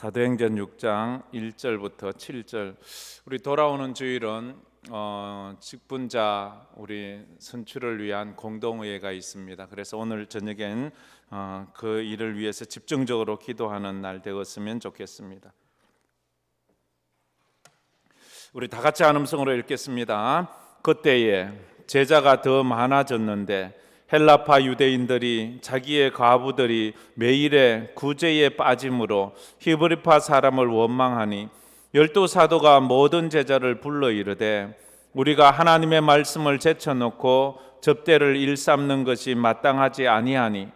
사도행전 6장 1절부터 7절. 우리 돌아오는 주일은 직분자 우리 선출을 위한 공동의회가 있습니다. 그래서 오늘 저녁엔 그 일을 위해서 집중적으로 기도하는 날 되었으면 좋겠습니다. 우리 다 같이 한 음성으로 읽겠습니다. 그때에 제자가 더 많아졌는데 헬라파 유대인들이 자기의 과부들이 매일의 구제에 빠짐으로 히브리파 사람을 원망하니 12사도가 모든 제자를 불러 이르되 우리가 하나님의 말씀을 제쳐놓고 접대를 일삼는 것이 마땅하지 아니하니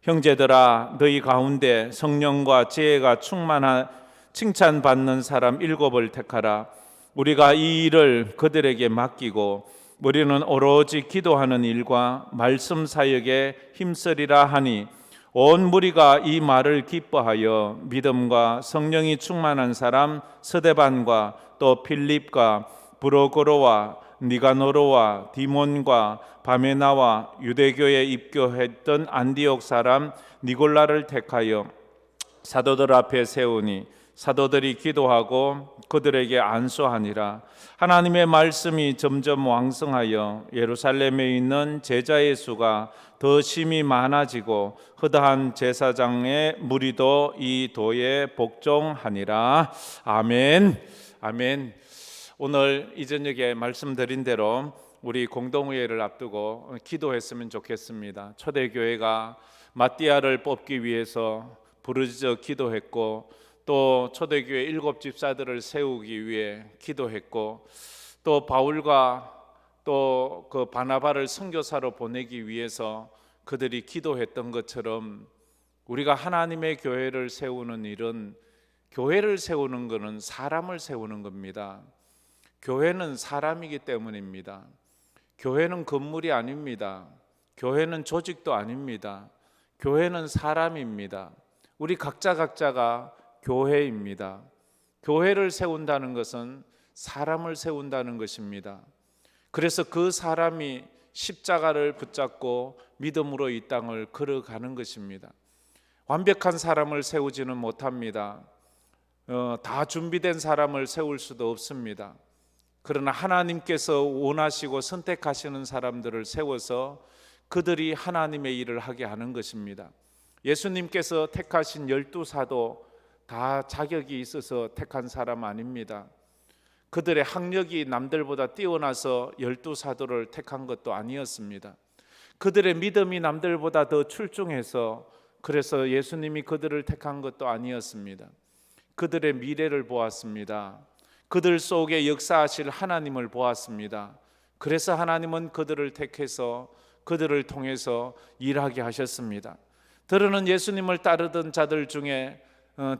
형제들아 너희 가운데 성령과 지혜가 충만한 칭찬받는 사람 7을 택하라. 우리가 이 일을 그들에게 맡기고 우리는 오로지 기도하는 일과 말씀 사역에 힘쓰리라 하니 온 무리가 이 말을 기뻐하여 믿음과 성령이 충만한 사람 스데반과 또 필립과 브로고로와 니가노로와 디몬과 바메나와 유대교에 입교했던 안디옥 사람 니골라를 택하여 사도들 앞에 세우니 사도들이 기도하고 그들에게 안수하니라. 하나님의 말씀이 점점 왕성하여 예루살렘에 있는 제자의 수가 더 심히 많아지고 허다한 제사장의 무리도 이 도에 복종하니라. 아멘. 아멘. 오늘 이 저녁에 말씀드린 대로 우리 공동의회를 앞두고 기도했으면 좋겠습니다. 초대교회가 마띠아를 뽑기 위해서 부르짖어 기도했고 또 초대교회 7 집사들을 세우기 위해 기도했고 또 바울과 또 그 바나바를 선교사로 보내기 위해서 그들이 기도했던 것처럼 우리가 하나님의 교회를 세우는 일은 교회를 세우는 것은 사람을 세우는 겁니다. 교회는 사람이기 때문입니다. 교회는 건물이 아닙니다. 교회는 조직도 아닙니다. 교회는 사람입니다. 우리 각자가 교회입니다. 교회를 세운다는 것은 사람을 세운다는 것입니다. 그래서 그 사람이 십자가를 붙잡고 믿음으로 이 땅을 걸어가는 것입니다. 완벽한 사람을 세우지는 못합니다. 다 준비된 사람을 세울 수도 없습니다. 그러나 하나님께서 원하시고 선택하시는 사람들을 세워서 그들이 하나님의 일을 하게 하는 것입니다. 예수님께서 택하신 12사도 다 자격이 있어서 택한 사람 아닙니다. 그들의 학력이 남들보다 뛰어나서 12사도를 택한 것도 아니었습니다. 그들의 믿음이 남들보다 더 출중해서 그래서 예수님이 그들을 택한 것도 아니었습니다. 그들의 미래를 보았습니다. 그들 속에 역사하실 하나님을 보았습니다. 그래서 하나님은 그들을 택해서 그들을 통해서 일하게 하셨습니다. 들으는 예수님을 따르던 자들 중에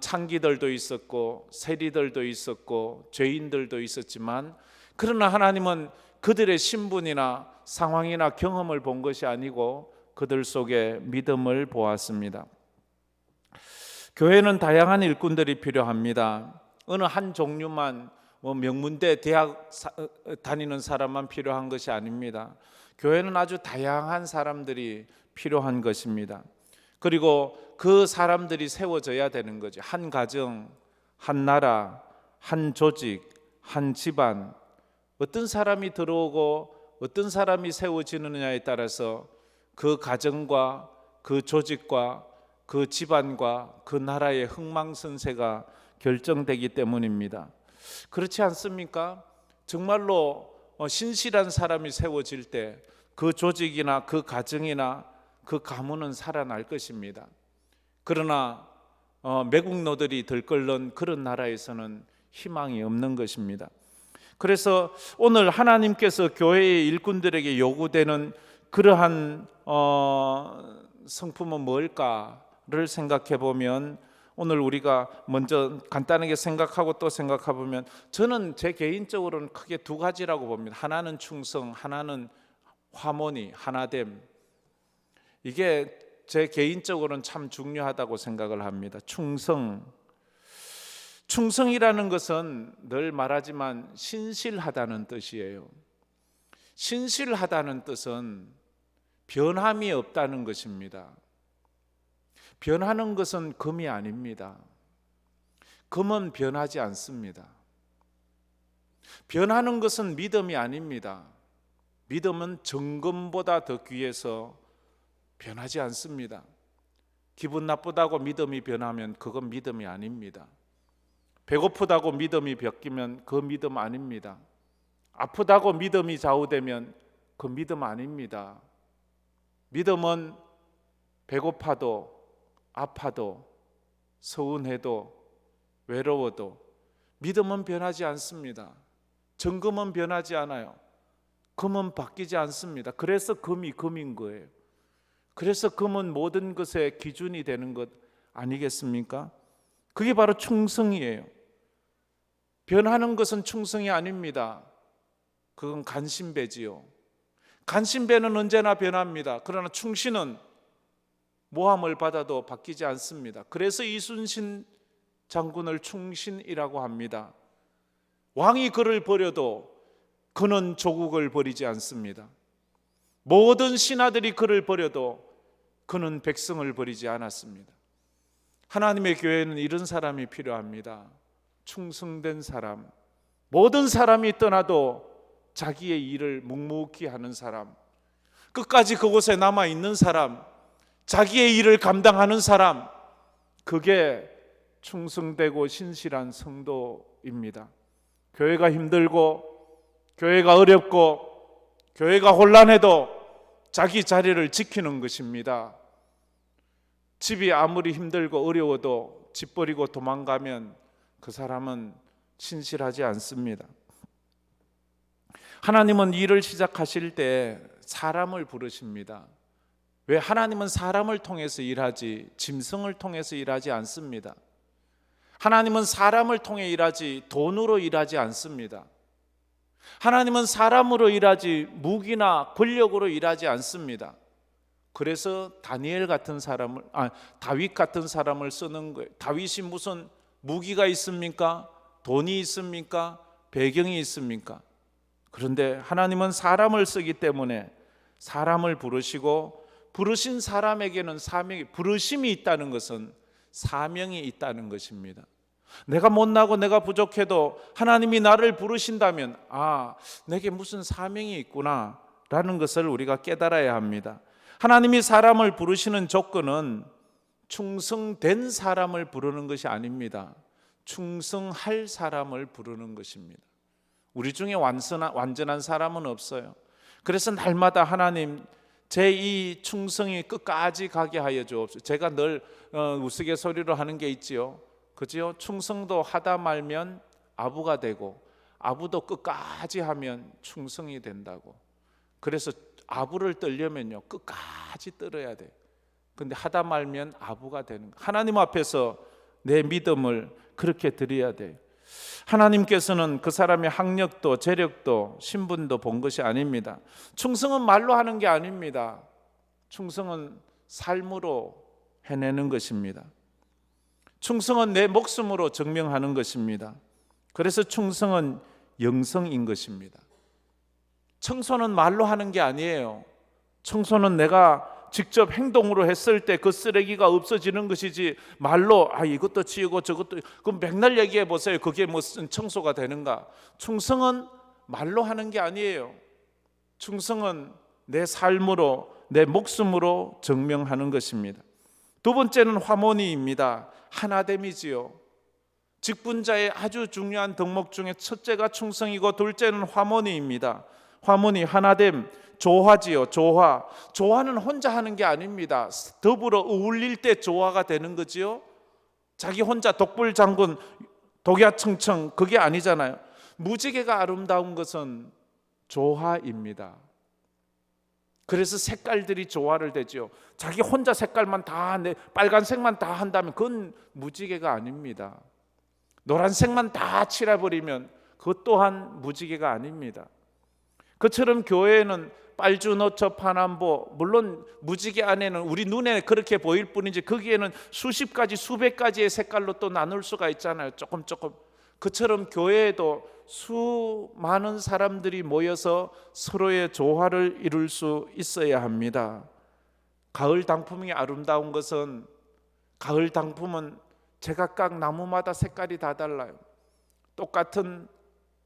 창기들도 있었고 세리들도 있었고 죄인들도 있었지만 그러나 하나님은 그들의 신분이나 상황이나 경험을 본 것이 아니고 그들 속에 믿음을 보았습니다. 교회는 다양한 일꾼들이 필요합니다. 어느 한 종류만 명문대 대학 다니는 사람만 필요한 것이 아닙니다. 교회는 아주 다양한 사람들이 필요한 것입니다. 그리고 그 사람들이 세워져야 되는 거죠. 한 가정, 한 나라, 한 조직, 한 집안, 어떤 사람이 들어오고 어떤 사람이 세워지느냐에 따라서 그 가정과 그 조직과 그 집안과 그 나라의 흥망성쇠가 결정되기 때문입니다. 그렇지 않습니까? 정말로 신실한 사람이 세워질 때 그 조직이나 그 가정이나 그 가문은 살아날 것입니다. 그러나 매국노들이 들끓는 그런 나라에서는 희망이 없는 것입니다. 그래서 오늘 하나님께서 교회의 일꾼들에게 요구되는 그러한 성품은 뭘까를 생각해 보면 오늘 우리가 먼저 간단하게 생각하고 또 생각해 보면 저는 제 개인적으로는 크게 두 가지라고 봅니다. 하나는 충성, 하나는 화모니, 하나됨. 이게 제 개인적으로는 참 중요하다고 생각을 합니다. 충성이라는 것은 늘 말하지만 신실하다는 뜻이에요. 신실하다는 뜻은 변함이 없다는 것입니다. 변하는 것은 금이 아닙니다. 금은 변하지 않습니다. 변하는 것은 믿음이 아닙니다. 믿음은 정금보다 더 귀해서 변하지 않습니다. 기분 나쁘다고 믿음이 변하면 그건 믿음이 아닙니다. 배고프다고 믿음이 바뀌면 그 믿음 아닙니다. 아프다고 믿음이 좌우되면 그 믿음 아닙니다. 믿음은 배고파도 아파도 서운해도 외로워도 믿음은 변하지 않습니다. 정금은 변하지 않아요. 금은 바뀌지 않습니다. 그래서 금이 금인 거예요. 그래서 금은 모든 것의 기준이 되는 것 아니겠습니까? 그게 바로 충성이에요. 변하는 것은 충성이 아닙니다. 그건 간신배지요. 간신배는 언제나 변합니다. 그러나 충신은 모함을 받아도 바뀌지 않습니다. 그래서 이순신 장군을 충신이라고 합니다. 왕이 그를 버려도 그는 조국을 버리지 않습니다. 모든 신하들이 그를 버려도 그는 백성을 버리지 않았습니다. 하나님의 교회는 이런 사람이 필요합니다. 충성된 사람, 모든 사람이 떠나도 자기의 일을 묵묵히 하는 사람, 끝까지 그곳에 남아있는 사람, 자기의 일을 감당하는 사람, 그게 충성되고 신실한 성도입니다. 교회가 힘들고 교회가 어렵고 교회가 혼란해도 자기 자리를 지키는 것입니다. 집이 아무리 힘들고 어려워도 집 버리고 도망가면 그 사람은 신실하지 않습니다. 하나님은 일을 시작하실 때 사람을 부르십니다. 왜? 하나님은 사람을 통해서 일하지 짐승을 통해서 일하지 않습니다. 하나님은 사람을 통해 일하지 돈으로 일하지 않습니다. 하나님은 사람으로 일하지 무기나 권력으로 일하지 않습니다. 그래서 다니엘 같은 사람을, 다윗 같은 사람을 쓰는 거예요. 다윗이 무슨 무기가 있습니까? 돈이 있습니까? 배경이 있습니까? 그런데 하나님은 사람을 쓰기 때문에 사람을 부르시고, 부르신 사람에게는 사명이, 부르심이 있다는 것은 사명이 있다는 것입니다. 내가 못나고 내가 부족해도 하나님이 나를 부르신다면 내게 무슨 사명이 있구나 라는 것을 우리가 깨달아야 합니다. 하나님이 사람을 부르시는 조건은 충성된 사람을 부르는 것이 아닙니다. 충성할 사람을 부르는 것입니다. 우리 중에 완전한 사람은 없어요. 그래서 날마다 하나님, 제 이 충성이 끝까지 가게 하여 주옵소서. 제가 늘 우스갯소리로 하는 게 있지요. 그지요? 충성도 하다 말면 아부가 되고, 아부도 끝까지 하면 충성이 된다고. 그래서 아부를 떨려면요, 끝까지 떨어야 돼. 근데 하다 말면 아부가 되는 거예요. 하나님 앞에서 내 믿음을 그렇게 드려야 돼요. 하나님께서는 그 사람의 학력도 재력도 신분도 본 것이 아닙니다. 충성은 말로 하는 게 아닙니다. 충성은 삶으로 해내는 것입니다. 충성은 내 목숨으로 증명하는 것입니다. 그래서 충성은 영성인 것입니다. 청소는 말로 하는 게 아니에요. 청소는 내가 직접 행동으로 했을 때 그 쓰레기가 없어지는 것이지, 말로 이것도 치우고 저것도, 그럼 맨날 얘기해 보세요. 그게 무슨 청소가 되는가? 충성은 말로 하는 게 아니에요. 충성은 내 삶으로, 내 목숨으로 증명하는 것입니다. 두 번째는 화모니입니다. 하나됨이지요. 직분자의 아주 중요한 덕목 중에 첫째가 충성이고 둘째는 화모니입니다. 화모니, 하나됨, 조화지요. 조화는 혼자 하는 게 아닙니다. 더불어 어울릴 때 조화가 되는 거지요. 자기 혼자 독불장군 독야청청 그게 아니잖아요. 무지개가 아름다운 것은 조화입니다. 그래서 색깔들이 조화를 되죠. 자기 혼자 색깔만 다, 빨간색만 다 한다면 그건 무지개가 아닙니다. 노란색만 다 칠해버리면 그것 또한 무지개가 아닙니다. 그처럼 교회에는 빨주노초 파남보, 물론 무지개 안에는 우리 눈에 그렇게 보일 뿐이지 거기에는 수십 가지 수백 가지의 색깔로 또 나눌 수가 있잖아요. 조금. 그처럼 교회에도 수많은 사람들이 모여서 서로의 조화를 이룰 수 있어야 합니다. 가을 당풍이 아름다운 것은, 가을 당풍은 제각각 나무마다 색깔이 다 달라요. 똑같은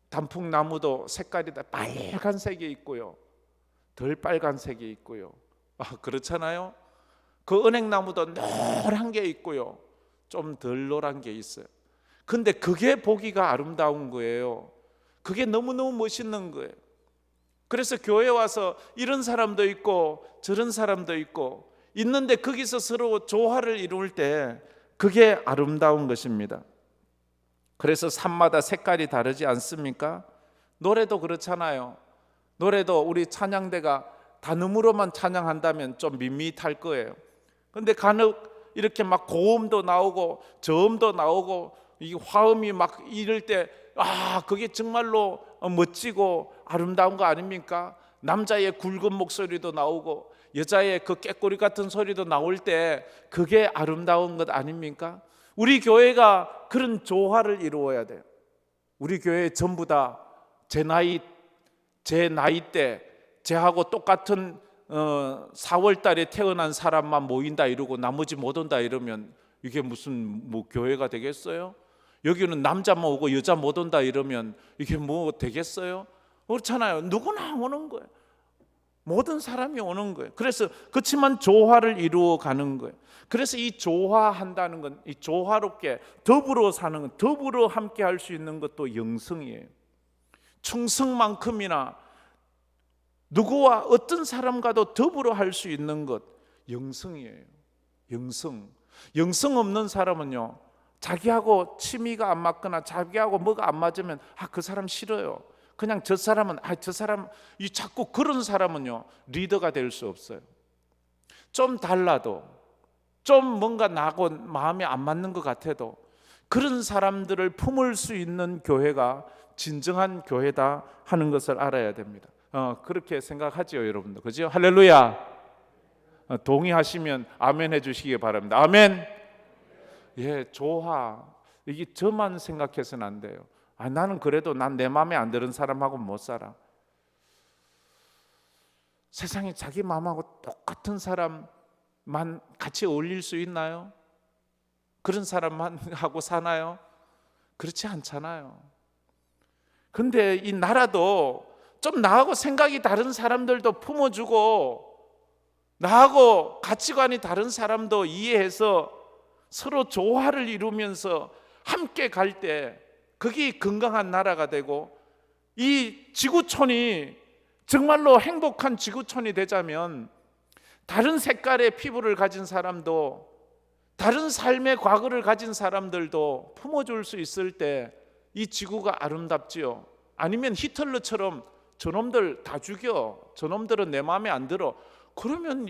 단풍나무도 색깔이 다 빨간색이 있고요, 덜 빨간색이 있고요. 그렇잖아요. 그 은행나무도 노란 게 있고요, 좀 덜 노란 게 있어요. 근데 그게 보기가 아름다운 거예요. 그게 너무너무 멋있는 거예요. 그래서 교회 와서 이런 사람도 있고 저런 사람도 있고 있는데 거기서 서로 조화를 이룰 때 그게 아름다운 것입니다. 그래서 산마다 색깔이 다르지 않습니까? 노래도 그렇잖아요. 노래도 우리 찬양대가 단음으로만 찬양한다면 좀 밋밋할 거예요. 근데 간혹 이렇게 막 고음도 나오고 저음도 나오고 이 화음이 막 이럴 때 그게 정말로 멋지고 아름다운 거 아닙니까? 남자의 굵은 목소리도 나오고 여자의 그 깨꼬리 같은 소리도 나올 때 그게 아름다운 것 아닙니까? 우리 교회가 그런 조화를 이루어야 돼요. 우리 교회 전부 다 제 나이대 제하고 똑같은 4월 달에 태어난 사람만 모인다 이러고 나머지 못 온다 이러면 이게 무슨 교회가 되겠어요? 여기는 남자만 오고 여자 못 온다 이러면 이게 되겠어요? 그렇잖아요. 누구나 오는 거예요. 모든 사람이 오는 거예요. 그래서 그렇지만 조화를 이루어 가는 거예요. 그래서 이 조화한다는 건, 이 조화롭게 더불어 사는 건, 더불어 함께 할 수 있는 것도 영성이에요. 충성만큼이나 누구와 어떤 사람과도 더불어 할 수 있는 것, 영성이에요. 영성 없는 사람은요, 자기하고 취미가 안 맞거나 자기하고 뭐가 안 맞으면 그 사람 싫어요. 그냥 저 사람은 이 자꾸 그런 사람은요 리더가 될 수 없어요. 좀 달라도 좀 뭔가 나하고 마음이 안 맞는 것 같아도 그런 사람들을 품을 수 있는 교회가 진정한 교회다 하는 것을 알아야 됩니다. 그렇게 생각하지요, 여러분들. 그죠? 할렐루야. 동의하시면 아멘 해주시기 바랍니다. 아멘. 예, 조화. 이게 저만 생각해서는 안 돼요. 나는 그래도 난 내 마음에 안 드는 사람하고 못 살아. 세상에 자기 마음하고 똑같은 사람만 같이 어울릴 수 있나요? 그런 사람만 하고 사나요? 그렇지 않잖아요. 근데 이 나라도 좀 나하고 생각이 다른 사람들도 품어주고 나하고 가치관이 다른 사람도 이해해서 서로 조화를 이루면서 함께 갈 때 그게 건강한 나라가 되고 이 지구촌이 정말로 행복한 지구촌이 되자면 다른 색깔의 피부를 가진 사람도 다른 삶의 과거를 가진 사람들도 품어줄 수 있을 때 이 지구가 아름답지요. 아니면 히틀러처럼 저놈들 다 죽여, 저놈들은 내 마음에 안 들어, 그러면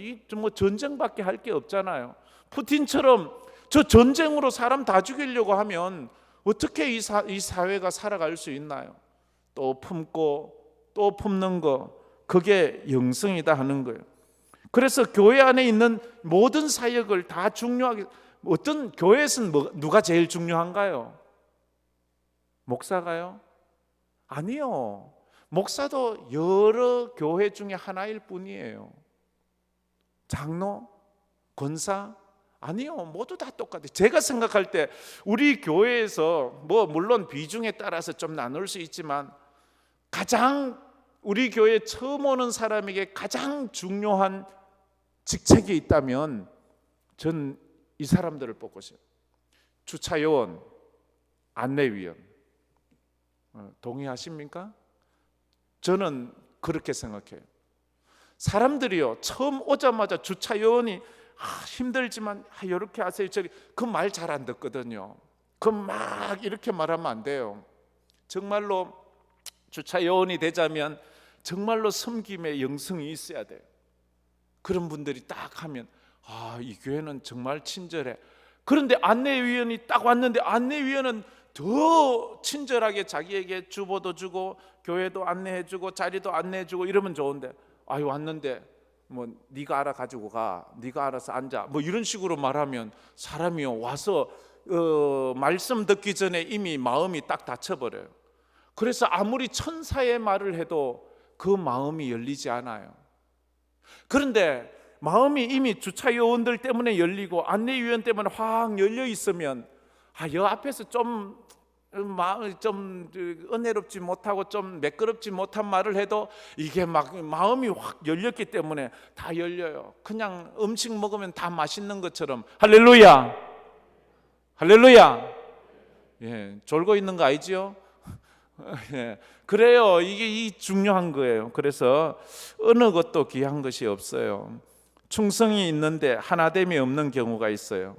전쟁밖에 할 게 없잖아요. 푸틴처럼 저 전쟁으로 사람 다 죽이려고 하면 어떻게 이 사회가 살아갈 수 있나요? 또 품고 또 품는 거, 그게 영성이다 하는 거예요. 그래서 교회 안에 있는 모든 사역을 다 중요하게, 어떤 교회에서는 누가 제일 중요한가요? 목사가요? 아니요. 목사도 여러 교회 중에 하나일 뿐이에요. 장로, 권사, 아니요. 모두 다 똑같아요. 제가 생각할 때 우리 교회에서 물론 비중에 따라서 좀 나눌 수 있지만 가장 우리 교회에 처음 오는 사람에게 가장 중요한 직책이 있다면 전 이 사람들을 뽑고 싶어요. 주차요원, 안내위원. 동의하십니까? 저는 그렇게 생각해요. 사람들이요 처음 오자마자 주차요원이 힘들지만 이렇게 하세요 저리, 그 말 잘 안 듣거든요. 그 막 이렇게 말하면 안 돼요. 정말로 주차요원이 되자면 정말로 섬김의 영성이 있어야 돼요. 그런 분들이 딱 하면 이 교회는 정말 친절해. 그런데 안내위원이 딱 왔는데 안내위원은 더 친절하게 자기에게 주보도 주고 교회도 안내해주고 자리도 안내해주고 이러면 좋은데 왔는데 네가 알아 가지고 가, 네가 알아서 앉아, 이런 식으로 말하면 사람이요 와서 말씀 듣기 전에 이미 마음이 딱 닫혀버려요. 그래서 아무리 천사의 말을 해도 그 마음이 열리지 않아요. 그런데 마음이 이미 주차요원들 때문에 열리고 안내위원 때문에 확 열려 있으면 여 앞에서 좀 은혜롭지 못하고 좀 매끄럽지 못한 말을 해도 이게 막 마음이 확 열렸기 때문에 다 열려요. 그냥 음식 먹으면 다 맛있는 것처럼. 할렐루야, 할렐루야. 예, 졸고 있는 거 아니지요? 예, 그래요. 이게 중요한 거예요. 그래서 어느 것도 귀한 것이 없어요. 충성이 있는데 하나됨이 없는 경우가 있어요.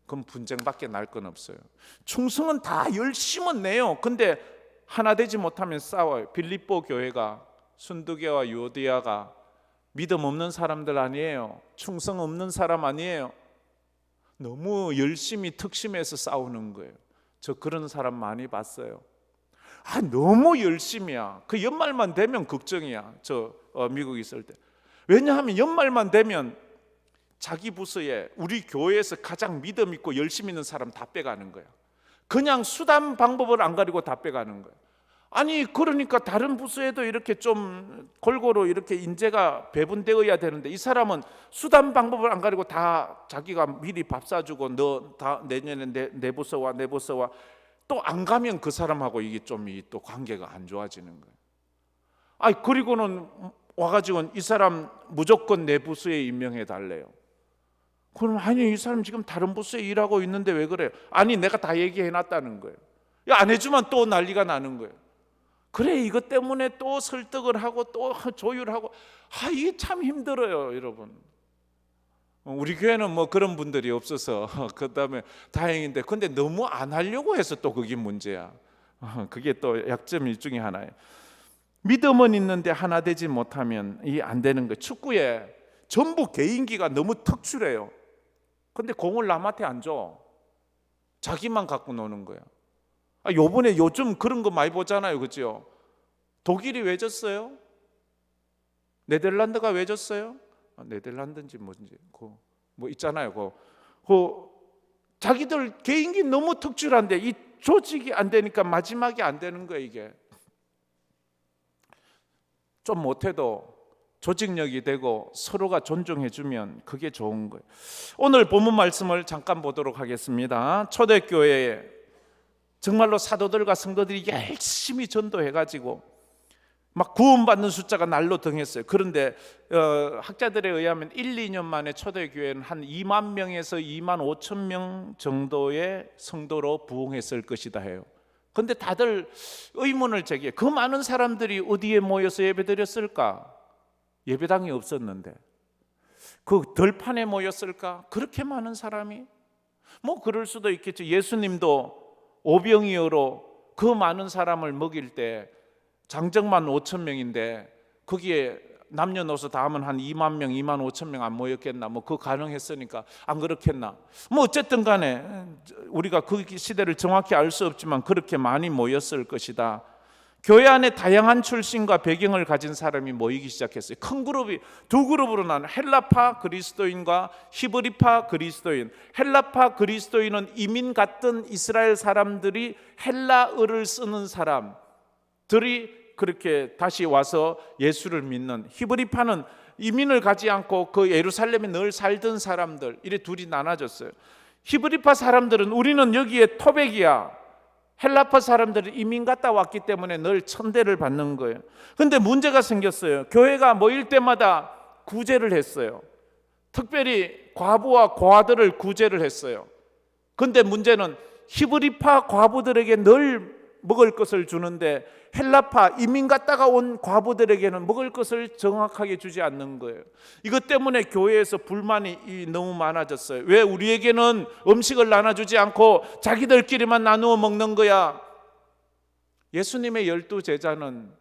그럼 분쟁밖에 날 건 없어요. 충성은 다 열심은 내요. 근데 하나 되지 못하면 싸워요. 빌립보 교회가, 순두계와 유오디아가 믿음 없는 사람들 아니에요. 충성 없는 사람 아니에요. 너무 열심히 특심해서 싸우는 거예요. 저 그런 사람 많이 봤어요. 너무 열심이야. 그 연말만 되면 걱정이야. 저 미국에 있을 때. 왜냐하면 연말만 되면 자기 부서에 우리 교회에서 가장 믿음 있고 열심 있는 사람 다 빼가는 거야. 그냥 수단 방법을 안 가리고 다 빼가는 거야. 아니 그러니까 다른 부서에도 이렇게 좀 골고루 이렇게 인재가 배분되어야 되는데 이 사람은 수단 방법을 안 가리고 다 자기가 미리 밥 사주고 너 다 내년에 내 부서와 내 부서와 또 안 가면 그 사람하고 이게 좀 또 관계가 안 좋아지는 거예요. 그리고는 와가지고 이 사람 무조건 내 부서에 임명해 달래요. 그럼 이 사람 지금 다른 부서에 일하고 있는데 왜 그래요? 내가 다 얘기해 놨다는 거예요. 안 해주면 또 난리가 나는 거예요. 그래 이것 때문에 또 설득을 하고 또 조율하고 이게 참 힘들어요, 여러분. 우리 교회는 뭐 그런 분들이 없어서 그다음에 다행인데 근데 너무 안 하려고 해서 또 그게 문제야. 그게 또 약점 중에 하나예요. 믿음은 있는데 하나 되지 못하면 이 안 되는 거예요. 축구에 전부 개인기가 너무 특출해요. 근데 공을 남한테 안 줘. 자기만 갖고 노는 거야. 요번에 요즘 그런 거 많이 보잖아요, 그죠? 독일이 왜 졌어요? 네덜란드가 왜 졌어요? 네덜란드인지 뭔지 뭐 있잖아요. 자기들 개인기 너무 특출한데 이 조직이 안 되니까 마지막에 안 되는 거예요. 이게 좀 못해도 조직력이 되고 서로가 존중해주면 그게 좋은 거예요. 오늘 본문 말씀을 잠깐 보도록 하겠습니다. 초대교회에 정말로 사도들과 성도들이 열심히 전도해가지고 막 구원받는 숫자가 날로 등했어요. 그런데 학자들에 의하면 1, 2년 만에 초대교회는 한 2만 명에서 2만 5천 명 정도의 성도로 부흥했을 것이다 해요. 그런데 다들 의문을 제기해요. 그 많은 사람들이 어디에 모여서 예배드렸을까? 예배당이 없었는데 그 들판에 모였을까? 그렇게 많은 사람이? 뭐 그럴 수도 있겠죠. 예수님도 오병이어로 그 많은 사람을 먹일 때 장정만 5천 명인데 거기에 남녀노소 다 하면 한 2만 명, 2만 5천 명 안 모였겠나? 뭐 그 가능했으니까 안 그렇겠나? 뭐 어쨌든 간에 우리가 그 시대를 정확히 알 수 없지만 그렇게 많이 모였을 것이다. 교회 안에 다양한 출신과 배경을 가진 사람이 모이기 시작했어요. 큰 그룹이 두 그룹으로 나눠 헬라파 그리스도인과 히브리파 그리스도인. 헬라파 그리스도인은 이민 갔던 이스라엘 사람들이 헬라어를 쓰는 사람들이 그렇게 다시 와서 예수를 믿는. 히브리파는 이민을 가지 않고 그 예루살렘에 늘 살던 사람들. 이래 둘이 나눠졌어요. 히브리파 사람들은 우리는 여기에 토백이야. 헬라파 사람들이 이민 갔다 왔기 때문에 늘 천대를 받는 거예요. 그런데 문제가 생겼어요. 교회가 모일 때마다 구제를 했어요. 특별히 과부와 고아들을 구제를 했어요. 그런데 문제는 히브리파 과부들에게 늘 먹을 것을 주는데 헬라파 이민 갔다가 온 과부들에게는 먹을 것을 정확하게 주지 않는 거예요. 이것 때문에 교회에서 불만이 너무 많아졌어요. 왜 우리에게는 음식을 나눠주지 않고 자기들끼리만 나누어 먹는 거야? 예수님의 12제자는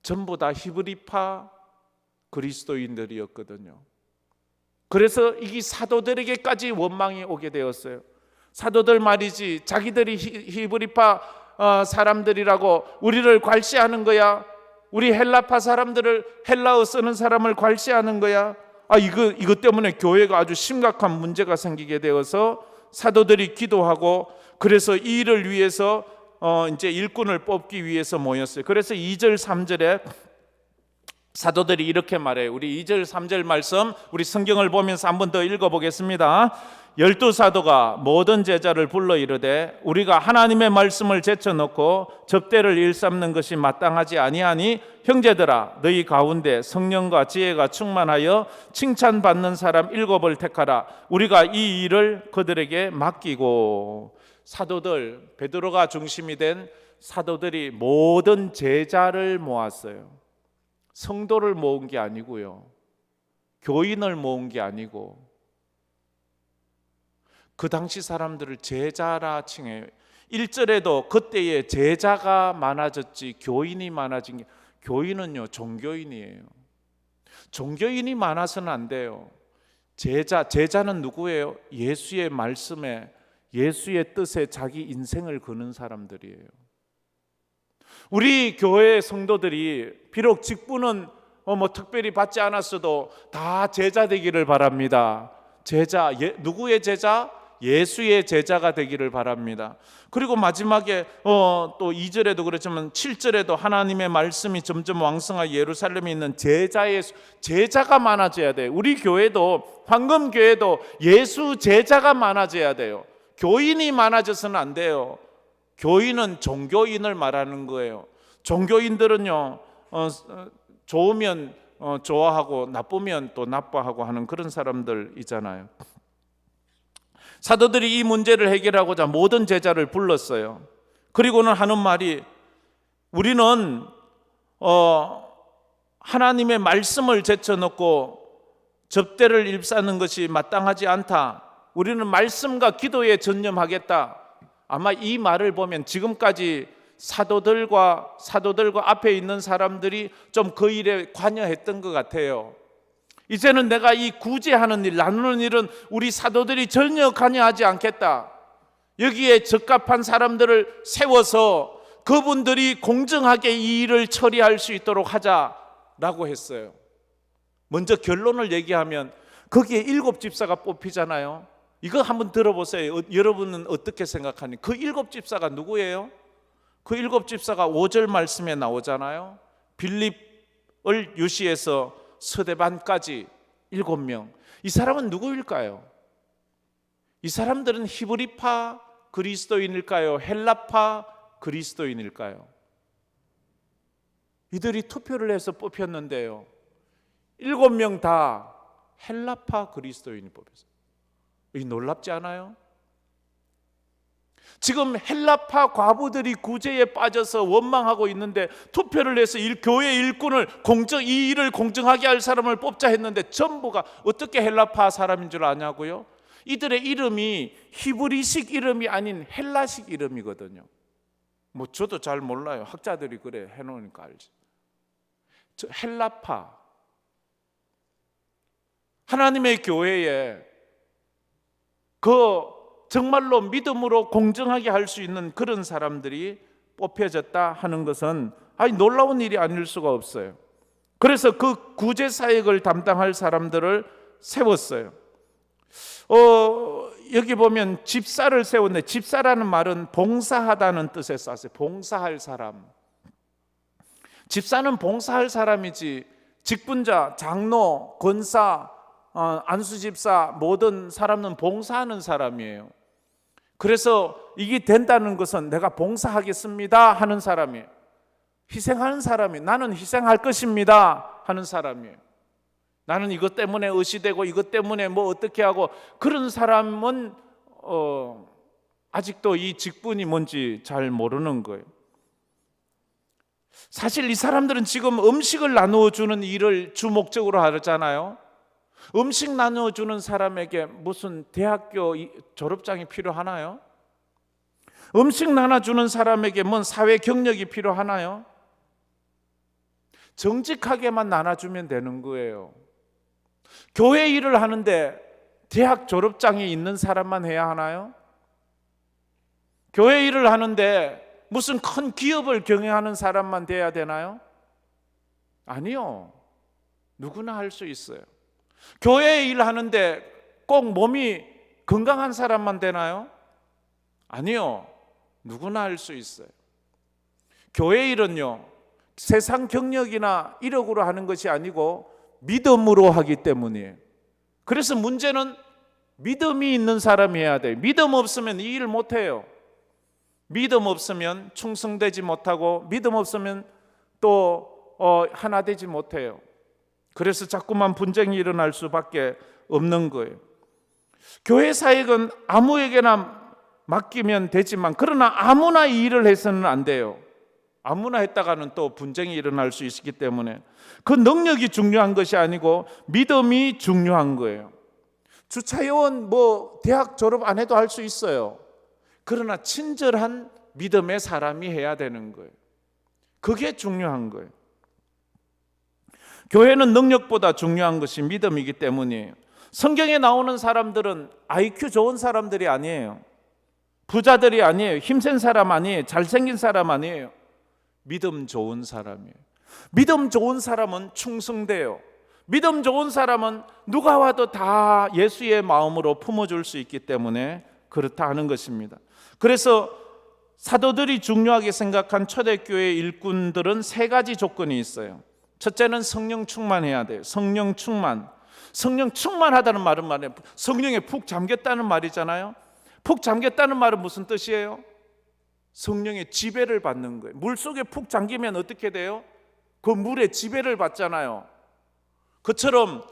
전부 다 히브리파 그리스도인들이었거든요. 그래서 이 사도들에게까지 원망이 오게 되었어요. 사도들 말이지 자기들이 히브리파 사람들이라고 우리를 괄시하는 거야? 우리 헬라파 사람들을 헬라어 쓰는 사람을 괄시하는 거야? 이것 때문에 교회가 아주 심각한 문제가 생기게 되어서 사도들이 기도하고 그래서 이 일을 위해서 이제 일꾼을 뽑기 위해서 모였어요. 그래서 2절 3절에 사도들이 이렇게 말해요. 우리 2절 3절 말씀 우리 성경을 보면서 한 번 더 읽어보겠습니다. 12사도가 모든 제자를 불러 이르되 우리가 하나님의 말씀을 제쳐놓고 접대를 일삼는 것이 마땅하지 아니하니 형제들아 너희 가운데 성령과 지혜가 충만하여 칭찬받는 사람 7을 택하라. 우리가 이 일을 그들에게 맡기고. 사도들, 베드로가 중심이 된 사도들이 모든 제자를 모았어요. 성도를 모은 게 아니고요, 교인을 모은 게 아니고, 그 당시 사람들을 제자라 칭해요. 1절에도 그때의 제자가 많아졌지 교인이 많아진 게, 교인은요 종교인이에요. 종교인이 많아서는 안 돼요. 제자는 누구예요? 예수의 말씀에, 예수의 뜻에 자기 인생을 거는 사람들이에요. 우리 교회 성도들이 비록 직분은 특별히 받지 않았어도 다 제자 되기를 바랍니다. 제자, 누구의 제자? 예수의 제자가 되기를 바랍니다. 그리고 마지막에 또 2절에도 그렇지만 7절에도 하나님의 말씀이 점점 왕성하여 예루살렘에 있는 제자가 많아져야 돼요. 우리 교회도, 황금교회도 예수 제자가 많아져야 돼요. 교인이 많아져서는 안 돼요. 교인은 종교인을 말하는 거예요. 종교인들은요 좋으면 좋아하고 나쁘면 또 나빠하고 하는 그런 사람들이잖아요. 사도들이 이 문제를 해결하고자 모든 제자를 불렀어요. 그리고는 하는 말이, 우리는 하나님의 말씀을 제쳐놓고 접대를 일삼는 것이 마땅하지 않다. 우리는 말씀과 기도에 전념하겠다. 아마 이 말을 보면 지금까지 사도들과 앞에 있는 사람들이 좀 그 일에 관여했던 것 같아요. 이제는 내가 이 구제하는 일, 나누는 일은 우리 사도들이 전혀 관여하지 않겠다. 여기에 적합한 사람들을 세워서 그분들이 공정하게 이 일을 처리할 수 있도록 하자라고 했어요. 먼저 결론을 얘기하면 거기에 7집사가 뽑히잖아요. 이거 한번 들어보세요. 여러분은 어떻게 생각하니? 그 7집사가 누구예요? 그 7집사가 5절 말씀에 나오잖아요. 빌립을 유시해서 스데반까지 7명. 이 사람은 누구일까요? 이 사람들은 히브리파 그리스도인일까요? 헬라파 그리스도인일까요? 이들이 투표를 해서 뽑혔는데요, 7명 다 헬라파 그리스도인이 뽑혔어요. 이 놀랍지 않아요? 지금 헬라파 과부들이 구제에 빠져서 원망하고 있는데 투표를 해서 교회 일꾼을 이 일을 공정하게 할 사람을 뽑자 했는데 전부가 어떻게 헬라파 사람인 줄 아냐고요? 이들의 이름이 히브리식 이름이 아닌 헬라식 이름이거든요. 저도 잘 몰라요. 학자들이 그래 해놓으니까 알지. 헬라파. 하나님의 교회에 정말로 믿음으로 공정하게 할 수 있는 그런 사람들이 뽑혀졌다 하는 것은 놀라운 일이 아닐 수가 없어요. 그래서 그 구제 사역을 담당할 사람들을 세웠어요. 여기 보면 집사를 세웠는데, 집사라는 말은 봉사하다는 뜻에 썼어요. 봉사할 사람. 집사는 봉사할 사람이지, 직분자, 장로, 권사, 안수집사 모든 사람은 봉사하는 사람이에요. 그래서 이게 된다는 것은 내가 봉사하겠습니다 하는 사람이에요. 희생하는 사람이, 나는 희생할 것입니다 하는 사람이에요. 나는 이것 때문에 의시되고 이것 때문에 어떻게 하고, 그런 사람은 아직도 이 직분이 뭔지 잘 모르는 거예요. 사실 이 사람들은 지금 음식을 나누어 주는 일을 주목적으로 하잖아요. 음식 나누어주는 사람에게 무슨 대학교 졸업장이 필요하나요? 음식 나눠주는 사람에게 뭔 사회 경력이 필요하나요? 정직하게만 나눠주면 되는 거예요. 교회 일을 하는데 대학 졸업장이 있는 사람만 해야 하나요? 교회 일을 하는데 무슨 큰 기업을 경영하는 사람만 돼야 되나요? 아니요. 누구나 할 수 있어요. 교회 일 하는데 꼭 몸이 건강한 사람만 되나요? 아니요. 누구나 할 수 있어요. 교회 일은요, 세상 경력이나 이력으로 하는 것이 아니고 믿음으로 하기 때문이에요. 그래서 문제는 믿음이 있는 사람이 해야 돼요. 믿음 없으면 이 일을 못해요. 믿음 없으면 충성되지 못하고 믿음 없으면 또 하나 되지 못해요. 그래서 자꾸만 분쟁이 일어날 수밖에 없는 거예요. 교회 사역은 아무에게나 맡기면 되지만 그러나 아무나 이 일을 해서는 안 돼요. 아무나 했다가는 또 분쟁이 일어날 수 있기 때문에 그 능력이 중요한 것이 아니고 믿음이 중요한 거예요. 주차요원 대학 졸업 안 해도 할 수 있어요. 그러나 친절한 믿음의 사람이 해야 되는 거예요. 그게 중요한 거예요. 교회는 능력보다 중요한 것이 믿음이기 때문이에요. 성경에 나오는 사람들은 IQ 좋은 사람들이 아니에요. 부자들이 아니에요. 힘센 사람 아니에요. 잘생긴 사람 아니에요. 믿음 좋은 사람이에요. 믿음 좋은 사람은 충성돼요. 믿음 좋은 사람은 누가 와도 다 예수의 마음으로 품어줄 수 있기 때문에 그렇다 하는 것입니다. 그래서 사도들이 중요하게 생각한 초대교회 일꾼들은 세 가지 조건이 있어요. 첫째는 성령 충만해야 돼요. 성령 충만. 성령 충만하다는 말은 말이에요. 성령에 푹 잠겼다는 말이잖아요. 푹 잠겼다는 말은 무슨 뜻이에요? 성령의 지배를 받는 거예요. 물속에 푹 잠기면 어떻게 돼요? 그 물에 지배를 받잖아요. 그처럼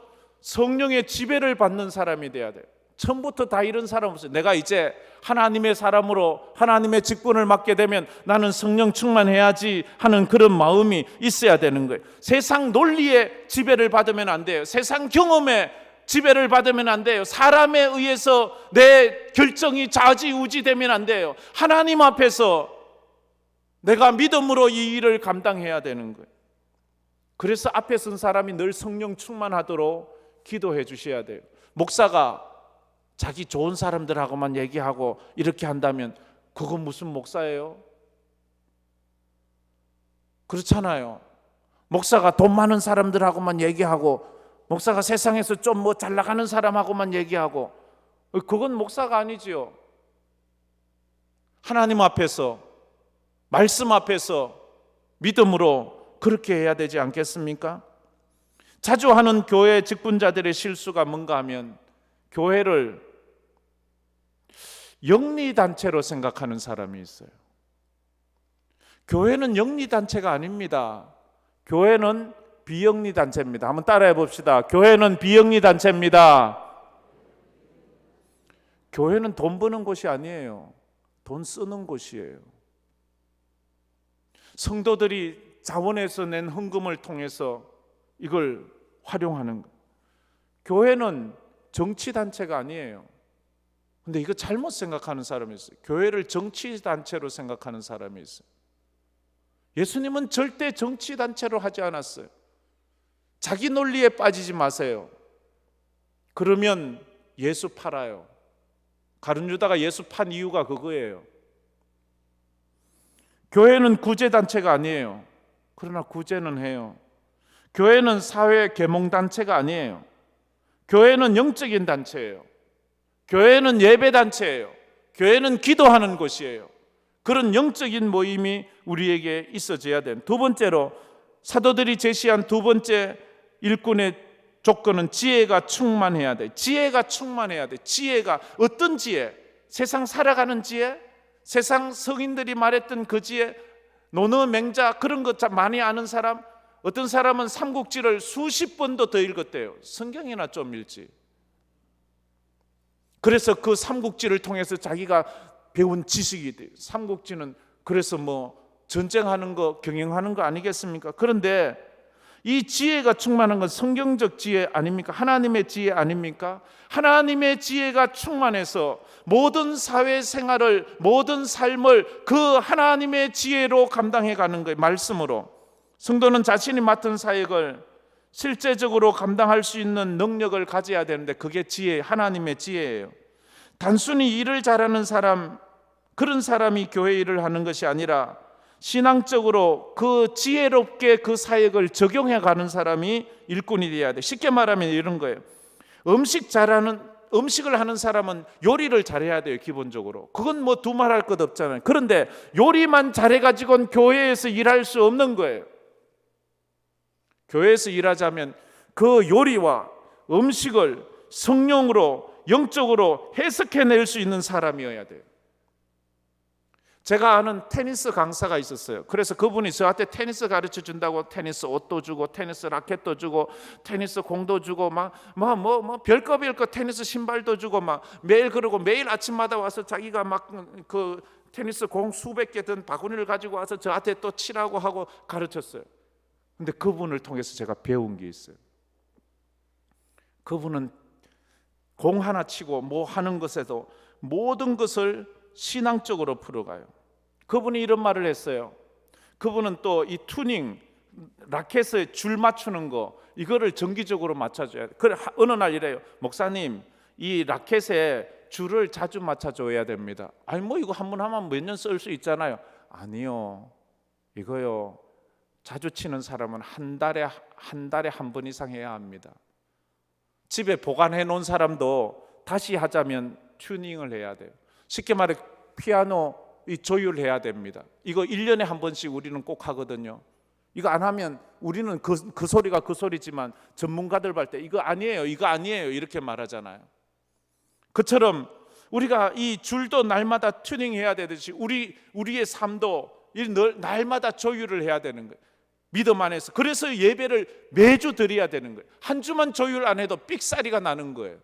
성령의 지배를 받는 사람이 돼야 돼요. 처음부터 다 이런 사람 없어요. 내가 이제 하나님의 사람으로 하나님의 직분을 맡게 되면 나는 성령 충만해야지 하는 그런 마음이 있어야 되는 거예요. 세상 논리에 지배를 받으면 안 돼요. 세상 경험에 지배를 받으면 안 돼요. 사람에 의해서 내 결정이 좌지우지되면 안 돼요. 하나님 앞에서 내가 믿음으로 이 일을 감당해야 되는 거예요. 그래서 앞에 선 사람이 늘 성령 충만하도록 기도해 주셔야 돼요. 목사가 자기 좋은 사람들하고만 얘기하고 이렇게 한다면 그건 무슨 목사예요? 그렇잖아요. 목사가 돈 많은 사람들하고만 얘기하고 목사가 세상에서 좀 잘 나가는 사람하고만 얘기하고 그건 목사가 아니지요. 하나님 앞에서 말씀 앞에서 믿음으로 그렇게 해야 되지 않겠습니까? 자주 하는 교회 직분자들의 실수가 뭔가 하면 교회를 영리단체로 생각하는 사람이 있어요. 교회는 영리단체가 아닙니다. 교회는 비영리단체입니다. 한번 따라해 봅시다. 교회는 비영리단체입니다. 교회는 돈 버는 곳이 아니에요. 돈 쓰는 곳이에요. 성도들이 자원에서 낸 헌금을 통해서 이걸 활용하는 거예요. 교회는 정치단체가 아니에요. 근데 이거 잘못 생각하는 사람이 있어요. 교회를 정치단체로 생각하는 사람이 있어요. 예수님은 절대 정치단체로 하지 않았어요. 자기 논리에 빠지지 마세요. 그러면 예수 팔아요. 가룟 유다가 예수 판 이유가 그거예요. 교회는 구제단체가 아니에요. 그러나 구제는 해요. 교회는 사회 계몽단체가 아니에요. 교회는 영적인 단체예요. 교회는 예배단체예요. 교회는 기도하는 곳이에요. 그런 영적인 모임이 우리에게 있어져야 돼요. 두 번째로 사도들이 제시한 두 번째 일꾼의 조건은 지혜가 충만해야 돼. 지혜가 충만해야 돼. 지혜가 어떤 지혜? 세상 살아가는 지혜? 세상 성인들이 말했던 그 지혜? 논어 맹자 그런 것 많이 아는 사람? 어떤 사람은 삼국지를 수십 번도 더 읽었대요. 성경이나 좀 읽지. 그래서 그 삼국지를 통해서 자기가 배운 지식이 돼요. 삼국지는 그래서 전쟁하는 거 경영하는 거 아니겠습니까? 그런데 이 지혜가 충만한 건 성경적 지혜 아닙니까? 하나님의 지혜 아닙니까? 하나님의 지혜가 충만해서 모든 사회생활을 모든 삶을 그 하나님의 지혜로 감당해 가는 거예요. 말씀으로. 성도는 자신이 맡은 사역을 실제적으로 감당할 수 있는 능력을 가져야 되는데 그게 지혜, 하나님의 지혜예요. 단순히 일을 잘하는 사람, 그런 사람이 교회 일을 하는 것이 아니라 신앙적으로 그 지혜롭게 그 사역을 적용해 가는 사람이 일꾼이 되어야 돼. 쉽게 말하면 이런 거예요. 음식을 하는 사람은 요리를 잘해야 돼요. 기본적으로. 그건 두말할 것 없잖아요. 그런데 요리만 잘해가지고는 교회에서 일할 수 없는 거예요. 교회에서 일하자면 그 요리와 음식을 성령으로 영적으로 해석해낼 수 있는 사람이어야 돼요. 제가 아는 테니스 강사가 있었어요. 그래서 그분이 저한테 테니스 가르쳐 준다고 테니스 옷도 주고 테니스 라켓도 주고 테니스 공도 주고 별거 테니스 신발도 주고 매일 그러고 매일 아침마다 와서 자기가 그 테니스 공 수백 개 든 바구니를 가지고 와서 저한테 또 치라고 하고 가르쳤어요. 근데 그분을 통해서 제가 배운 게 있어요. 그분은 공 하나 치고 뭐 하는 것에도 모든 것을 신앙적으로 풀어가요. 그분이 이런 말을 했어요. 그분은 또 이 튜닝 라켓에 줄 맞추는 거 이거를 정기적으로 맞춰줘야 돼. 그래 어느 날 이래요. 목사님 이 라켓에 줄을 자주 맞춰줘야 됩니다. 아니 뭐 이거 한 번 하면 몇 년 쓸 수 있잖아요. 아니요. 이거요. 자주 치는 사람은 한 달에 한 번 이상 해야 합니다. 집에 보관해 놓은 사람도 다시 하자면 튜닝을 해야 돼요. 쉽게 말해 피아노 이 조율해야 됩니다. 이거 1년에 한 번씩 우리는 꼭 하거든요. 이거 안 하면 우리는 그 소리가 그 소리지만 전문가들 볼 때 이거 아니에요 이렇게 말하잖아요. 그처럼 우리가 이 줄도 날마다 튜닝해야 되듯이 우리의 삶도 날마다 조율을 해야 되는 거예요. 믿음 안에서. 그래서 예배를 매주 드려야 되는 거예요. 한 주만 조율 안 해도 삑사리가 나는 거예요.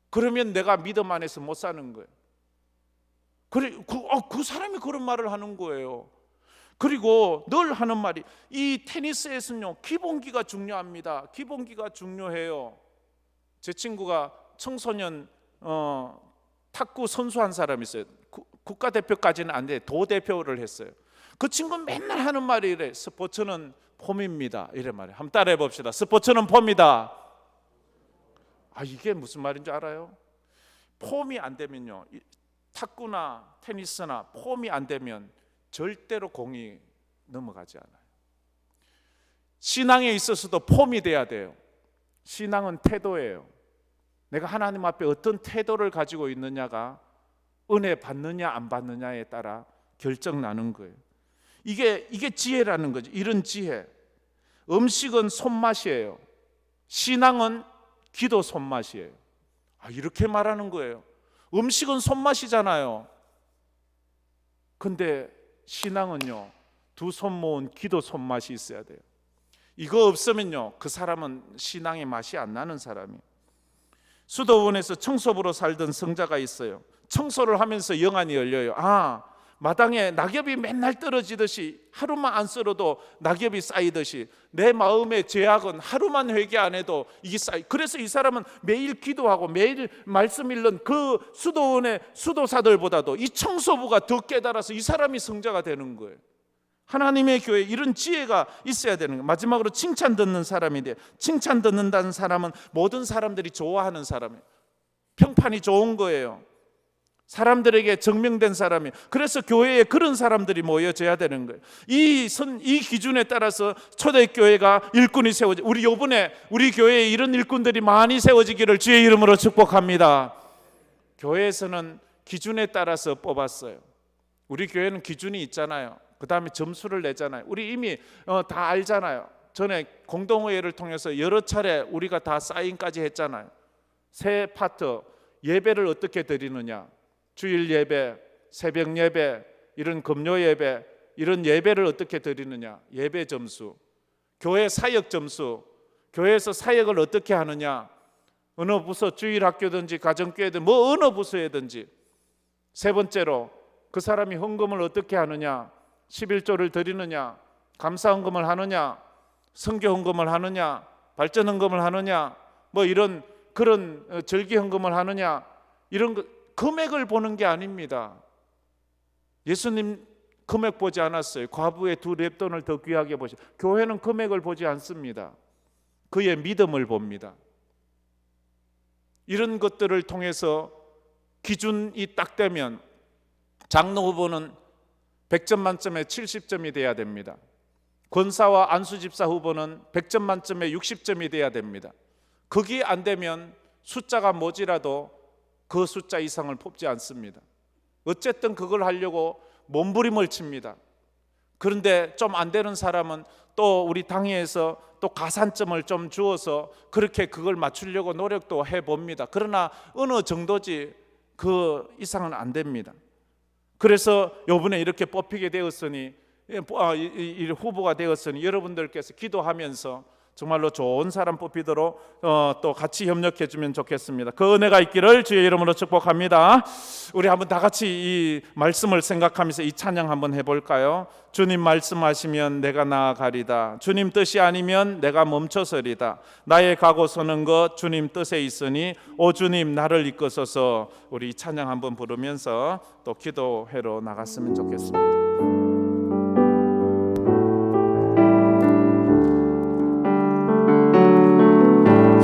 그러면 내가 믿음 안에서 못 사는 거예요. 그 사람이 그런 말을 하는 거예요. 그리고 늘 하는 말이 이 테니스에서는요 기본기가 중요합니다. 기본기가 중요해요. 제 친구가 청소년 탁구 선수 한 사람이 있어요. 국가대표까지는 안 돼. 도대표를 했어요. 그 친구는 맨날 하는 말이 이래. 스포츠는 폼입니다. 이래 말이에요. 한번 따라해 봅시다. 스포츠는 폼이다. 이게 무슨 말인 줄 알아요? 폼이 안 되면요 탁구나 테니스나 폼이 안 되면 절대로 공이 넘어가지 않아요. 신앙에 있어서도 폼이 돼야 돼요. 신앙은 태도예요. 내가 하나님 앞에 어떤 태도를 가지고 있느냐가 은혜 받느냐 안 받느냐에 따라 결정나는 거예요. 이게 지혜라는 거죠. 이런 지혜. 음식은 손맛이에요. 신앙은 기도 손맛이에요. 이렇게 말하는 거예요. 음식은 손맛이잖아요. 근데 신앙은요 두 손 모은 기도 손맛이 있어야 돼요. 이거 없으면요 그 사람은 신앙의 맛이 안 나는 사람이에요. 수도원에서 청소부로 살던 성자가 있어요. 청소를 하면서 영안이 열려요. 마당에 낙엽이 맨날 떨어지듯이 하루만 안 쓸어도 낙엽이 쌓이듯이 내 마음의 죄악은 하루만 회개 안 해도 이게 쌓이. 그래서 이 사람은 매일 기도하고 매일 말씀 읽는 그 수도원의 수도사들보다도 이 청소부가 더 깨달아서 이 사람이 성자가 되는 거예요. 하나님의 교회에 이런 지혜가 있어야 되는 거예요. 마지막으로 칭찬 듣는 사람인데, 칭찬 듣는다는 사람은 모든 사람들이 좋아하는 사람이에요. 평판이 좋은 거예요. 사람들에게 증명된 사람이. 그래서 교회에 그런 사람들이 모여져야 되는 거예요. 이 기준에 따라서 초대교회가 일꾼이 세워져. 요번에 우리 교회에 이런 일꾼들이 많이 세워지기를 주의 이름으로 축복합니다. 교회에서는 기준에 따라서 뽑았어요. 우리 교회는 기준이 있잖아요. 그 다음에 점수를 내잖아요. 우리 이미 다 알잖아요. 전에 공동회의를 통해서 여러 차례 우리가 다 사인까지 했잖아요. 새 파트 예배를 어떻게 드리느냐, 주일 예배, 새벽 예배, 이런 금요 예배, 이런 예배를 어떻게 드리느냐, 예배 점수, 교회 사역 점수, 교회에서 사역을 어떻게 하느냐, 어느 부서 주일학교든지 가정교회든 어느 부서에든지. 세 번째로 그 사람이 헌금을 어떻게 하느냐, 11조를 드리느냐, 감사헌금을 하느냐, 선교헌금을 하느냐, 발전헌금을 하느냐, 이런 그런 절기헌금을 하느냐, 이런 거 금액을 보는 게 아닙니다. 예수님 금액 보지 않았어요. 과부의 2렙돈을 더 귀하게 보시. 교회는 금액을 보지 않습니다. 그의 믿음을 봅니다. 이런 것들을 통해서 기준이 딱 되면 장로 후보는 100점 만점에 70점이 돼야 됩니다. 권사와 안수집사 후보는 100점 만점에 60점이 돼야 됩니다. 그게 안 되면 숫자가 뭐지라도 그 숫자 이상을 뽑지 않습니다. 어쨌든 그걸 하려고 몸부림을 칩니다. 그런데 좀 안 되는 사람은 또 우리 당회에서 또 가산점을 좀 주어서 그렇게 그걸 맞추려고 노력도 해봅니다. 그러나 어느 정도지 그 이상은 안 됩니다. 그래서 이번에 이렇게 뽑히게 되었으니 후보가 되었으니 여러분들께서 기도하면서 정말로 좋은 사람 뽑히도록 또 같이 협력해 주면 좋겠습니다. 그 은혜가 있기를 주의 이름으로 축복합니다. 우리 한번 다 같이 이 말씀을 생각하면서 이 찬양 한번 해볼까요? 주님 말씀하시면 내가 나아가리다. 주님 뜻이 아니면 내가 멈춰서리다. 나의 가고 서는 것 주님 뜻에 있으니 오 주님 나를 이끄소서. 우리 이 찬양 한번 부르면서 또 기도회로 나갔으면 좋겠습니다.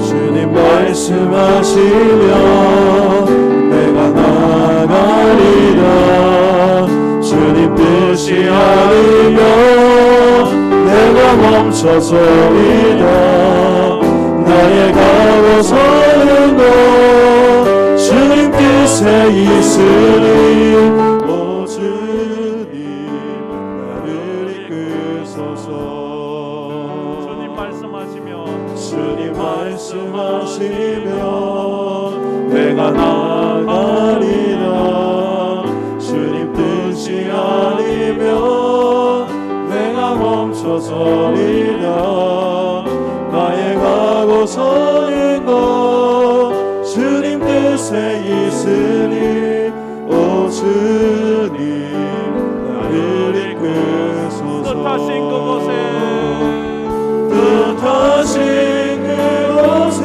주님 말씀하시면 내가 나가리라. 주님 뜻이 아니면 내가 멈춰서리라. 나의 가고 서는 것 주님 뜻에 있으니 오 주님 나를 이끄소서. 주님 말씀하시면 내가 나가리라. 주님 뜻이 아니면 내가 멈춰서리라. 나의 가고 서는 것 주님 뜻에 있으니 오 주님 나를 이끄소서. 뜻하신 그곳에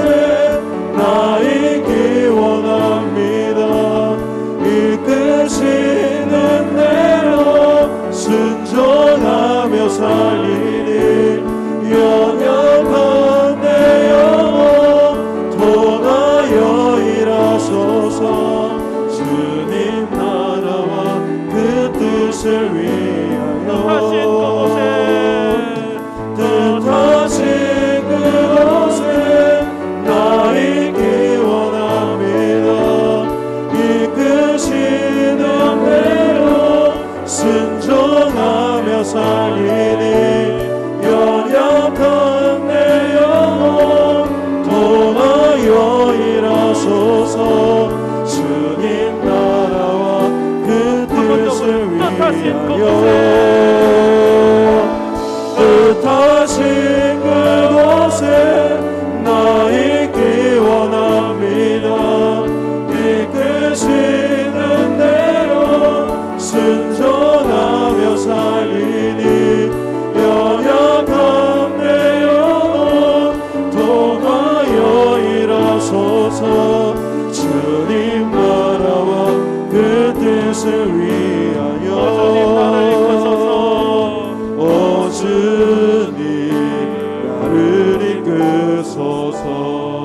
나 있기 원합니다. 이끄시는 대로 순종하며 살리니 영영한 내 영혼 통하여 일하소서. 주님 나라와 그 뜻을 위하여 뜻하신 그곳에 나 있기 원합니다. 이끄시는 대로 순종하며 살리니 연약한 내 영혼 통하여 일하소서. 주님 나라와 그 뜻을 위하여 뜻하신 그곳에 나 있기 원합니다. 이끄시는 대로 순종하며 살리니 연약한 내 영혼 통하여 일하소서. 주님 나라와 그 뜻을 위하여 오 주님 나를 이끄소서.